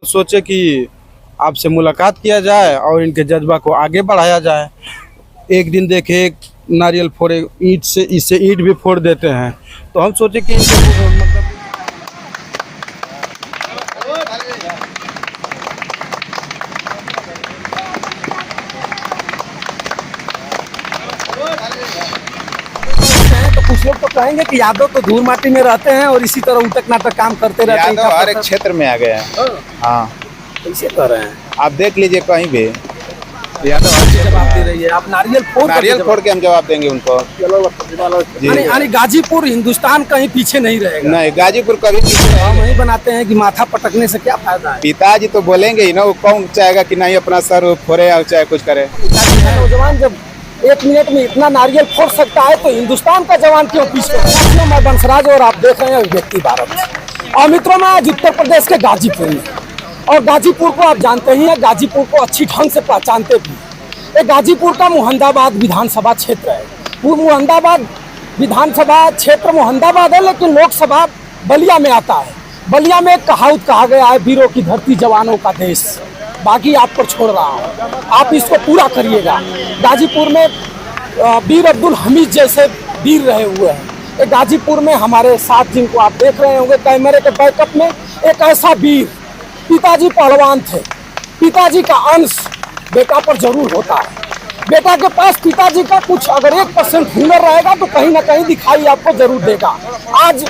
सोचे कि आपसे मुलाकात किया जाए और इनके जज्बा को आगे बढ़ाया जाए। एक दिन देखे एक नारियल फोड़े ईंट से, इससे ईंट भी फोड़ देते हैं, तो हम सोचे कि इनको मतलब तो कुछ लोग तो कहेंगे कि यादव तो धूल माटी में रहते हैं और इसी तरह उटक नाटक काम करते रहते हैं। यादव हर एक क्षेत्र में आ गए हैं। हाँ, कैसे कर रहे हैं? आप देख लीजिए कहीं भी यादव हर चीज जवाब दे रही है। आप नारियल फोड़ के हम जवाब देंगे उनको। यानी गाजीपुर हिंदुस्तान कहीं पीछे नहीं रहेगा। नहीं, गाजीपुर कभी पीछे हम वही बनाते हैं कि माथा पटकने से क्या फायदा है। पिताजी तो बोलेंगे ही ना, वो कौन चाहेगा कि नहीं अपना सर फोड़े और चाहे कुछ करे। नौजवान जब 1 मिनट में इतना नारियल फोड़ सकता है तो हिंदुस्तान का जवान क्यों पीछे? मैं बंसराज और आप देख रहे हैं व्यक्ति भारत। और मित्रों, मैं आज उत्तर प्रदेश के गाजीपुर में, और गाजीपुर को आप जानते ही हैं, गाजीपुर को अच्छी ढंग से पहचानते भी। ये गाजीपुर का मोहम्मदाबाद विधानसभा क्षेत्र है। वो मोहम्मदाबाद विधानसभा क्षेत्र मोहम्मदाबाद है, लेकिन लोकसभा बलिया में आता है। बलिया में एक कहावत कहा गया है, वीरों की धरती जवानों का देश। बाकी आप पर छोड़ रहा हूँ, आप इसको पूरा करिएगा। गाजीपुर में वीर अब्दुल हमीद जैसे वीर रहे हुए हैं। ये गाजीपुर में हमारे साथ, जिनको आप देख रहे होंगे कैमरे के बैकअप में, एक ऐसा वीर, पिताजी पहलवान थे। पिताजी का अंश बेटा पर जरूर होता है। बेटा के पास पिताजी का कुछ अगर 1% हुनर रहेगा तो कहीं ना कहीं दिखाई आपको जरूर देगा। आज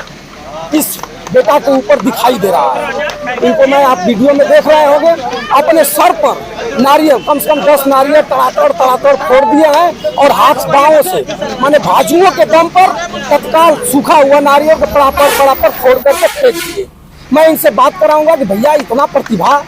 इस बेटा के ऊपर दिखाई दे रहा है। इनको मैं, आप वीडियो में देख रहे होंगे, अपने सर पर नारियल, कम से कम 10 नारियल तड़ातड़ फोड़ दिए हैं और हाथ बाहों से, माने बाजुओं के दम पर तत्काल सूखा हुआ नारियल को पड़ापड़ फोड़ करके फेंक दिए। मैं इनसे बात कराऊंगा कि भैया, इतना प्रतिभा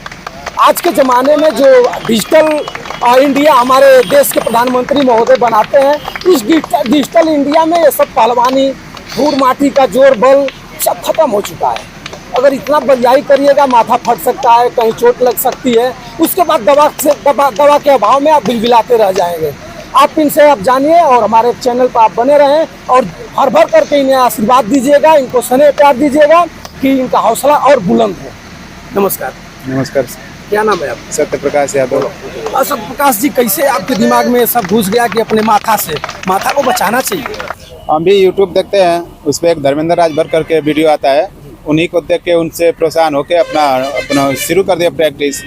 आज के ज़माने में जो डिजिटल इंडिया हमारे देश के प्रधानमंत्री महोदय बनाते हैं, इस डिजिटल इंडिया में ये सब पहलवानी, धूल माटी का जोर बल सब खत्म हो चुका है। अगर इतना बलियाई करिएगा, माथा फट सकता है, कहीं चोट लग सकती है, उसके बाद दवा के अभाव में आप बिलबिलाते रह जाएंगे। आप इनसे आप जानिए और हमारे चैनल पर आप बने रहें और भर भर करके इन्हें आशीर्वाद दीजिएगा, इनको स्नेह प्यार दीजिएगा कि इनका हौसला और बुलंद हो। नमस्कार। नमस्कार। क्या नाम है आपका? सत्य प्रकाश यादव। सत्य प्रकाश जी, कैसे आपके दिमाग में सब घुस गया कि अपने माथा को बचाना चाहिए? हम भी यूट्यूब देखते हैं, उस पर एक धर्मेंद्र राजभर करके वीडियो आता है, उन्हीं को देख के उनसे प्रोत्साहन होकर अपना शुरू कर दिया प्रैक्टिस।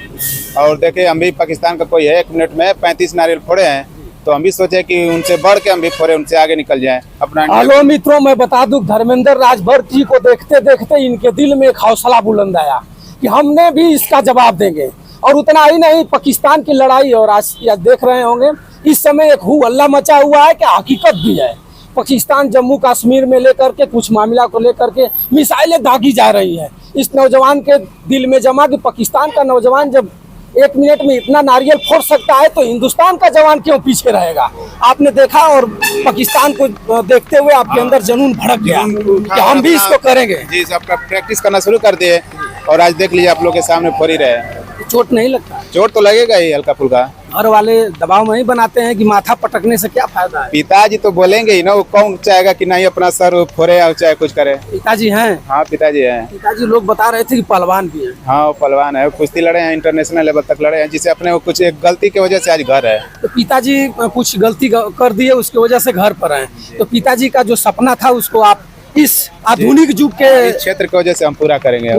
और देखे हम भी, पाकिस्तान का कोई है 1 मिनट में 35 नारियल फोड़े हैं, तो हम भी सोचे कि उनसे बढ़ के हम भी फोड़े, उनसे आगे निकल जाएं अपना। हेलो मित्रों, मैं बता दूं, धर्मेंद्र राजभर जी को देखते देखते इनके दिल में एक हौसला बुलंद आया कि हमने भी इसका जवाब देंगे। और उतना ही नहीं, पाकिस्तान की लड़ाई, और आज देख रहे होंगे इस समय एक हू हल्ला मचा हुआ है कि हकीकत भी है। पाकिस्तान जम्मू कश्मीर में लेकर के कुछ मामला को लेकर के मिसाइलें दागी जा रही है। इस नौजवान के दिल में जमा कि पाकिस्तान का नौजवान जब 1 मिनट में इतना नारियल फोड़ सकता है तो हिंदुस्तान का जवान क्यों पीछे रहेगा? आपने देखा, और पाकिस्तान को देखते हुए आपके अंदर जुनून भड़क गया कि हम भी इसको करेंगे। जी, सबका प्रैक्टिस करना शुरू कर दिए और आज देख लीजिए आप लोग के सामने फोड़ ही रहे। चोट नहीं लगता? चोट तो लगेगा ही हल्का फुल्का। घर वाले दबाव में ही बनाते हैं कि माथा पटकने से क्या फायदा है। पिताजी तो बोलेंगे ही ना, वो कौन चाहेगा कि नहीं अपना सर फोड़े और चाहे कुछ करे। पिताजी हैं? हाँ, पिताजी हैं। पिताजी लोग बता रहे थे कि पहलवान भी हैं। हाँ, वो पहलवान है, कुश्ती लड़े हैं, इंटरनेशनल लेवल तक लड़े हैं, जिसे अपने वो कुछ एक गलती की वजह से आज घर है। तो पिताजी कुछ गलती कर दिए, उसकी वजह से घर पर हैं। तो पिताजी का जो सपना था उसको आप इस आधुनिक युग के क्षेत्र की वजह से हम पूरा करेंगे।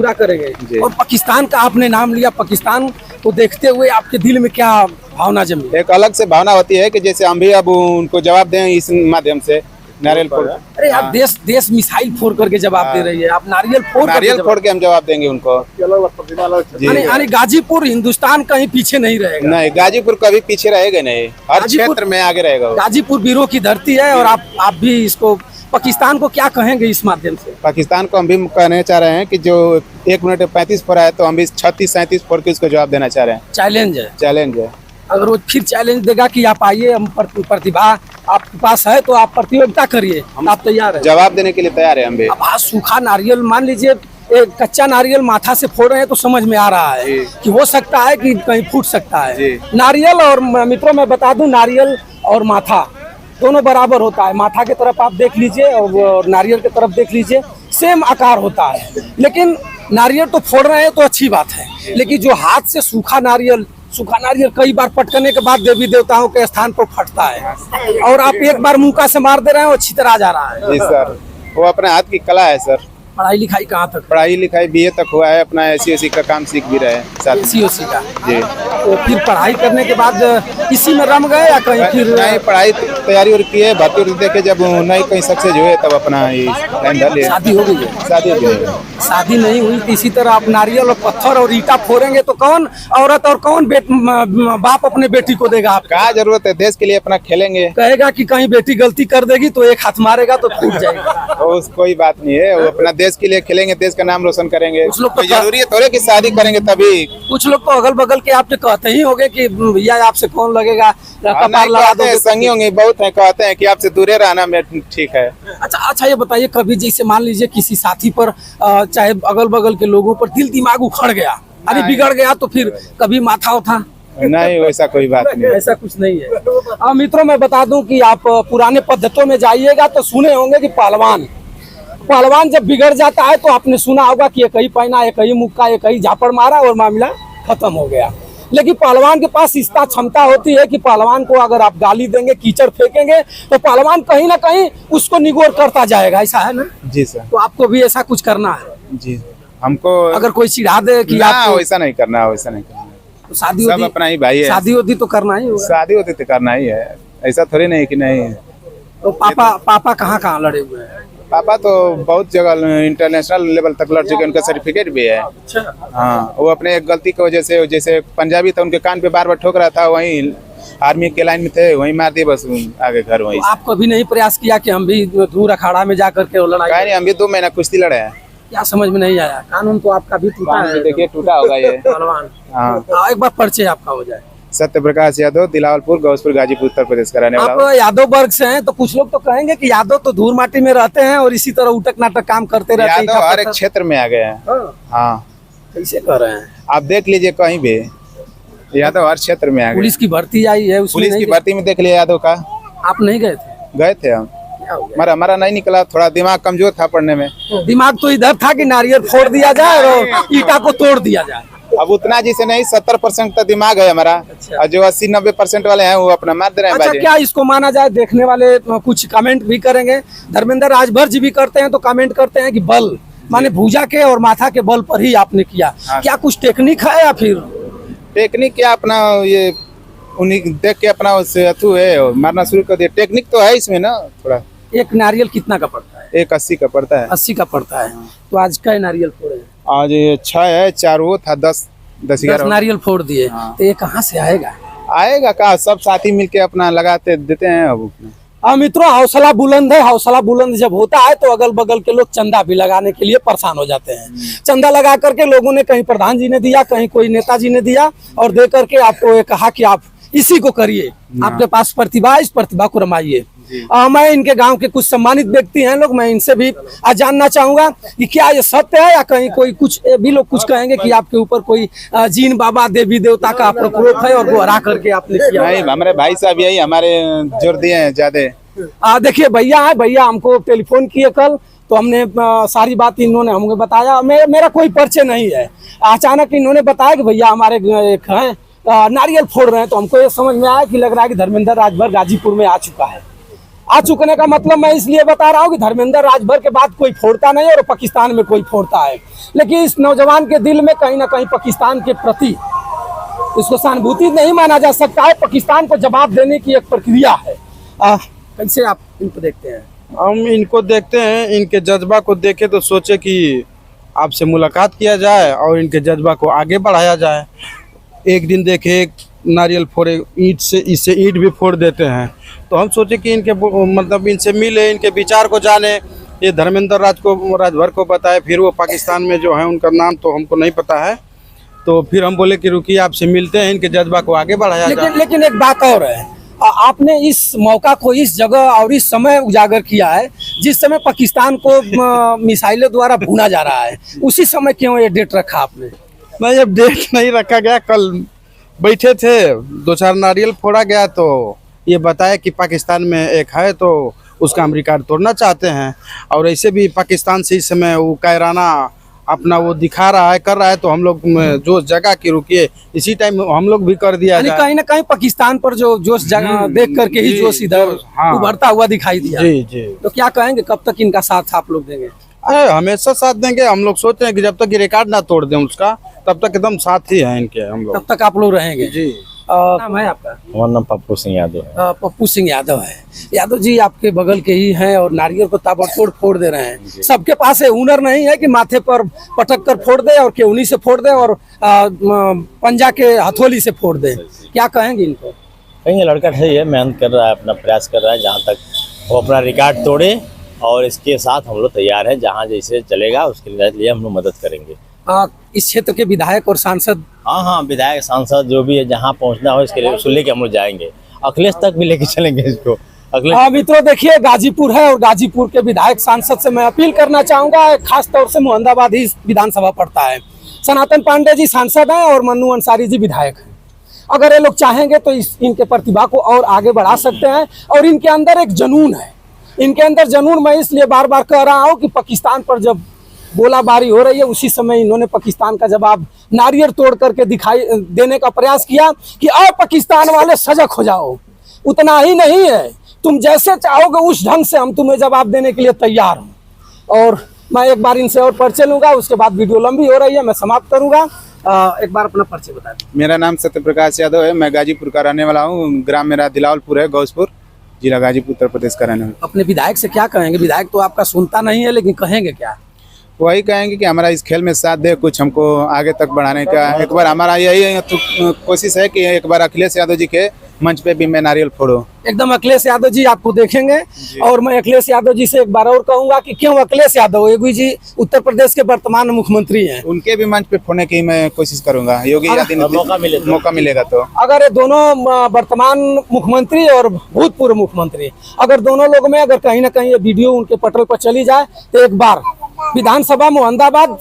और पाकिस्तान का आपने नाम लिया, पाकिस्तान को देखते हुए आपके दिल में क्या भावना जमी? एक अलग से भावना होती है कि जैसे हम भी अब उनको जवाब दें इस माध्यम से नारियल फोड़। अरे आप देश मिसाइल फोड़ करके जवाब दे रही है, आप नारियल फोड़ के हम जवाब देंगे उनको। यानी गाजीपुर हिंदुस्तान कहीं पीछे नहीं रहेगा। नहीं, गाजीपुर कभी पीछे रहेगा नहीं, हर क्षेत्र में आगे रहेगा। गाजीपुर वीरों की धरती है और आप भी इसको, पाकिस्तान को क्या कहेंगे इस माध्यम से? पाकिस्तान को हम भी कहना चाह रहे हैं कि जो 1 मिनट में 35 फोड़ा है, तो हम भी 36-37 फोड़ के उसको जवाब देना चाह रहे हैं। चैलेंज है। अगर वो फिर चैलेंज देगा कि आप आइए, हम प्रतिभा आपके पास है तो आप प्रतियोगिता करिए, आप तैयार है? जवाब देने के लिए तैयार है हम भी। अब आज सूखा नारियल, मान लीजिए एक कच्चा नारियल माथा से फोड़ रहे हैं तो समझ में आ रहा है कि हो सकता है कि कहीं फूट सकता है नारियल। और मित्रों, मैं बता दूं, नारियल और माथा दोनों बराबर होता है। माथा की तरफ आप देख लीजिए और नारियल की तरफ देख लीजिए, सेम आकार होता है। लेकिन नारियल तो फोड़ रहे हैं तो अच्छी बात है, लेकिन जो हाथ से सूखा नारियल कई बार पटकने के बाद देवी देवताओं के स्थान पर फटता है, और आप एक बार मुक्का से मार दे रहे हैं और छितरा जा रहा है। जी सर, वो अपने हाथ की कला है सर। पढ़ाई लिखाई कहाँ तक? पढ़ाई लिखाई बीए तक हुआ है, अपना एसी का काम सीख भी रहे हैं साथ। सीओसी का जी। तो फिर पढ़ाई करने के बाद इसी में रम गए या कहीं फिर? नहीं, पढ़ाई तैयारी और की है, भर्ती उर्ती देखे जब नहीं कहीं सक्सेस हुए तब अपना ये लाइन डाल लिया। शादी हो गई है? शादी हो गई है। शादी नहीं हुई तो इसी तरह आप नारियल और पत्थर और ईटा फोड़ेंगे तो कौन औरत और कौन बाप अपने बेटी को देगा? आप क्या जरूरत है, देश के लिए अपना खेलेंगे। कहेगा कि कहीं बेटी गलती कर देगी तो एक हाथ मारेगा तो टूट जाएगा। तो कोई बात नहीं है, वो अपना देश के लिए खेलेंगे, देश का नाम रोशन करेंगे। कुछ लोग तो जरूरी है थोड़े कि शादी करेंगे तभी। कुछ लोग तो अगल बगल के आपसे कहते ही होंगे कि भैया आपसे कौन लगेगा, कपार लगा दोगे। संगी होंगे बहुत है, कहते हैं कि आपसे दूरे रहना में ठीक है। अच्छा ये बताइए, कभी जैसे मान लीजिए किसी साथी पर चाहे अगल बगल के लोगों पर दिल दिमाग उखड़ गया, अरे बिगड़ गया, तो फिर कभी माथा उठा? नहीं, वैसा कोई बात नहीं। ऐसा कुछ नहीं है। मित्रों, मैं बता दूं कि आप पुराने पद्धतियों में जाइएगा तो सुने होंगे कि पहलवान जब बिगड़ जाता है तो आपने सुना होगा कि एक ही पहना, एक ही मुक्का, एक ही झापड़ मारा और मामला खत्म हो गया। लेकिन पहलवान के पास इतना क्षमता होती है कि पहलवान को अगर आप गाली देंगे, कीचड़ फेंकेंगे तो पहलवान कहीं ना कहीं उसको निगोर करता जाएगा। ऐसा है ना? जी सर। तो आपको भी ऐसा कुछ करना है? जी, हमको अगर कोई चिढ़ा दे कि आप वैसा नहीं करना, वैसा नहीं करना। तो शादी सब अपना ही भाई है। शादी होती तो करना ही होगा। शादी होती तो करना ही है, ऐसा थोड़ी नहीं कि नहीं। तो पापा कहाँ लड़े हुए हैं? पापा तो बहुत जगह इंटरनेशनल लेवल तक लड़ चुके हैं, उनका सर्टिफिकेट भी है। अच्छा। हाँ, वो अपने एक गलती की वजह से, जैसे पंजाबी था उनके कान पे बार बार ठोक रहा था, वहीं आर्मी के लाइन में थे, वहीं मार दिए बस, आगे घर वहीं। तो आप कभी नहीं प्रयास किया कि हम भी दूर अखाड़ा में जा करके वो लड़ाई? नहीं, हम भी 2 महीना कुश्ती लड़े हैं। क्या समझ में नहीं आया? कानून तो आपका भी टूटा है। देखिए टूटा होगा ये। पहलवान, हाँ, एक बार परिचय आपका हो जाए। सत्य प्रकाश यादव, दिलावलपुर, गौसपुर, गाजीपुर, उत्तर प्रदेश का रहने वाला आप यादव वर्ग से हैं, तो कुछ लोग तो कहेंगे कि यादव तो धूल माटी में रहते हैं और इसी तरह उटक नाटक काम करते रहते हैं। यादव हर एक क्षेत्र में आ गए हैं। हाँ, कैसे कर रहे हैं? आप देख लीजिए कहीं भी, यादव हर क्षेत्र में आ गए। पुलिस की भर्ती आई है, उसमें पुलिस की भर्ती में देख लिया यादव का। आप नहीं गए थे? गए थे हम, क्या हो गया? हमारा नहीं निकला, थोड़ा दिमाग कमजोर था पढ़ने में। दिमाग तो इधर था कि नारियल फोड़ दिया जाए और ईटा को तोड़ दिया जाए। अब उतना जिसे नहीं, 70% तक दिमाग है हमारा। अच्छा। और जो 80-90% वाले हैं वो अपना मार दे रहे हैं अच्छा, बाजी। क्या इसको माना जाए, देखने वाले कुछ कमेंट भी करेंगे, धर्मेंद्र राजभर जी भी करते हैं तो कमेंट करते हैं कि बल माने भुजा के और माथा के बल पर ही आपने किया। हाँ। क्या कुछ टेक्निक है या फिर? टेक्निक क्या, अपना ये उन्हीं देख के अपना उससे अथू है और मारना शुरू कर दिया। टेक्निक तो है इसमें ना थोड़ा। एक नारियल कितना का पड़ता है? एक 80 का पड़ता है। 80 का पड़ता है। तो आज का नारियल फोड़े? आज ये 6 है, 4 वो था, 10 10 11 नारियल फोड़ दिए। हाँ। तो ये कहाँ से आएगा? आएगा का, सब साथी मिलके अपना लगाते देते हैं। अब मित्रों, हौसला बुलंद है। हौसला बुलंद जब होता है तो अगल बगल के लोग चंदा भी लगाने के लिए परेशान हो जाते हैं। चंदा लगा करके लोगों ने, कहीं प्रधान जी ने दिया, कहीं कोई नेताजी ने दिया, और दे करके आपको ये कहा कि आप इसी को करिए, आपके पास प्रतिभा है, इस प्रतिभा को रमाइए। मैं इनके गांव के कुछ सम्मानित व्यक्ति हैं लोग, मैं इनसे भी आज जानना चाहूंगा कि क्या ये सत्य है या कहीं कोई कुछ भी लोग कुछ कहेंगे कि आपके ऊपर कोई जीन बाबा देवी देवता का प्रकोप है और वो हरा करके आपने किया? नहीं, हमारे भाई साहब यही हमारे जोर दिए हैं ज्यादा। देखिए भैया है, भैया हमको टेलीफोन किए कल, तो हमने सारी बात इन्होंने हमें बताया। मेरा कोई परिचय नहीं है, अचानक इन्होंने बताया कि भैया हमारे एक है नारियल फोड़ रहे हैं। तो हमको ये समझ में आया कि लग रहा है कि धर्मेंद्र राजभर गाजीपुर में आ चुका है। आ चुकने का मतलब मैं इसलिए बता रहा हूँ कि धर्मेंद्र राजभर के बाद कोई फोड़ता नहीं और पाकिस्तान में कोई फोड़ता है, लेकिन इस नौजवान के दिल में कहीं ना कहीं पाकिस्तान के प्रति इसको सहानुभूति नहीं माना जा सकता है। पाकिस्तान को जवाब देने की एक प्रक्रिया है। कैसे आप इनको देखते हैं? हम इनको देखते हैं, इनके जज्बा को देखे तो सोचे कि आपसे मुलाकात किया जाए और इनके जज्बा को आगे बढ़ाया जाए। एक दिन देखे एक नारियल फोड़े, ईंट से इससे ईंट भी फोड़ देते हैं, तो हम सोचे कि इनके मतलब इनसे मिले, इनके विचार को जाने। ये धर्मेंद्र राजभर को बताए, फिर वो पाकिस्तान में जो है उनका नाम तो हमको नहीं पता है, तो फिर हम बोले कि रुकिए आपसे मिलते हैं, इनके जज्बा को आगे बढ़ाया जाए। लेकिन एक बात और है, आपने इस मौका को इस जगह और इस समय उजागर किया है जिस समय पाकिस्तान को मिसाइलों द्वारा भूना जा रहा है। उसी समय क्यों ये डेट रखा आपने? नहीं, अब डेट नहीं रखा गया। कल बैठे थे, 2-4 नारियल फोड़ा गया, तो ये बताया कि पाकिस्तान में एक है तो उसका हम रिकॉर्ड तोड़ना चाहते हैं। और ऐसे भी पाकिस्तान से इस समय वो कायराना अपना वो दिखा रहा है, कर रहा है, तो हम लोग जो जगह की रुकिए, इसी टाइम हम लोग भी कर दिया यानी जाए। कहीं ना कहीं पाकिस्तान पर जो जोश जगह देख करके ही जी, जोश इधर हाँ। उभरता हुआ दिखाई दिया। जी जी। तो क्या कहेंगे, कब तक इनका साथ आप लोग देंगे? अरे हमेशा साथ देंगे। हम लोग सोचते हैं कि जब तक ये रिकॉर्ड ना तोड़ दें उसका, तब तक एकदम साथ ही हैं इनके हम लोग। तब तक आप लोग रहेंगे। जी। नाम है आपका? हमारा नाम पप्पू सिंह यादव है। पप्पू सिंह यादव है। यादव जी आपके बगल के ही हैं और नारियल को ताबड़तोड़ फोड़ दे रहे हैं। सबके पास है हुनर नहीं है कि माथे पर पटक कर फोड़ दे और केवनी से फोड़ दे और पंजा के हथौली से फोड़ दे। क्या कहेंगे इनको? कहीं ये लड़का है, ये मेहनत कर रहा है, अपना प्रयास कर रहा है, जहाँ तक वो अपना रिकॉर्ड तोड़े, और इसके साथ हम लोग तैयार हैं, जहाँ जैसे चलेगा उसके लिए हम लोग मदद करेंगे। इस क्षेत्र के विधायक और सांसद? हाँ, विधायक सांसद जो भी है, जहाँ पहुँचना हो इसके लिए उसको लेके हम लोग जाएंगे, अखिलेश तक भी लेके चलेंगे इसको। मित्रों देखिए, गाजीपुर है और गाजीपुर के विधायक सांसद से मैं अपील करना चाहूंगा, खास तौर से मोहम्मदाबाद ही विधानसभा पड़ता है। सनातन पांडे जी सांसद हैं और मन्नू अंसारी जी विधायक हैं। अगर ये लोग चाहेंगे तो इनके प्रतिभा को और आगे बढ़ा सकते हैं। और इनके अंदर एक जुनून है, इनके अंदर जुनून मैं इसलिए बार बार कह रहा हूँ कि पाकिस्तान पर जब गोलाबारी हो रही है, उसी समय इन्होंने पाकिस्तान का जवाब नारियल तोड़ करके दिखाई देने का प्रयास किया कि आओ पाकिस्तान वाले सजग हो जाओ। उतना ही नहीं है, तुम जैसे चाहोगे उस ढंग से हम तुम्हें जवाब देने के लिए तैयार हूँ। और मैं एक बार इनसे और परिचय लूंगा, उसके बाद वीडियो लंबी हो रही है, मैं समाप्त करूंगा। एक बार अपना परिचय बता दें। मेरा नाम सत्यप्रकाश यादव है, मैं गाजीपुर का रहने वाला हूँ। ग्राम मेरा दिलावलपुर है, गौसपुर जिला गाजीपुर उत्तर प्रदेश का रहने वाला। अपने विधायक से क्या कहेंगे? विधायक तो आपका सुनता नहीं है, लेकिन कहेंगे क्या? वही कहेंगे कि हमारा इस खेल में साथ दे, कुछ हमको आगे तक बढ़ाने का। एक बार हमारा यही तो कोशिश है कि एक बार अखिलेश यादव जी के मंच पे भी मैं नारियल फोड़ूं। एकदम अखिलेश यादव जी आपको देखेंगे। और मैं अखिलेश यादव जी से एक बार और कहूंगा कि क्यों अखिलेश यादव, योगी जी उत्तर प्रदेश के वर्तमान मुख्यमंत्री हैं, उनके भी मंच पे फोड़ने की मैं कोशिश करूंगा, योगी आदित्यनाथ मौका मिलेगा तो। अगर ये दोनों वर्तमान मुख्यमंत्री और भूतपूर्व मुख्यमंत्री, अगर दोनों लोग में अगर कहीं ना कहीं ये वीडियो उनके पटल पर चली जाए, तो एक बार विधानसभा मोहम्मदाबाद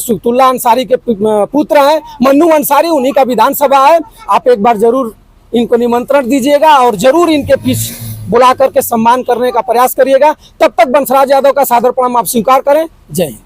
सुक्तुल्ला अंसारी के पुत्र हैं मन्नू अंसारी, उन्हीं का विधानसभा है। आप एक बार जरूर इनको निमंत्रण दीजिएगा और जरूर इनके पीछे बुला करके सम्मान करने का प्रयास करिएगा। तब तक बंसराज यादव का सादर प्रणाम आप स्वीकार करें। जय हिंद।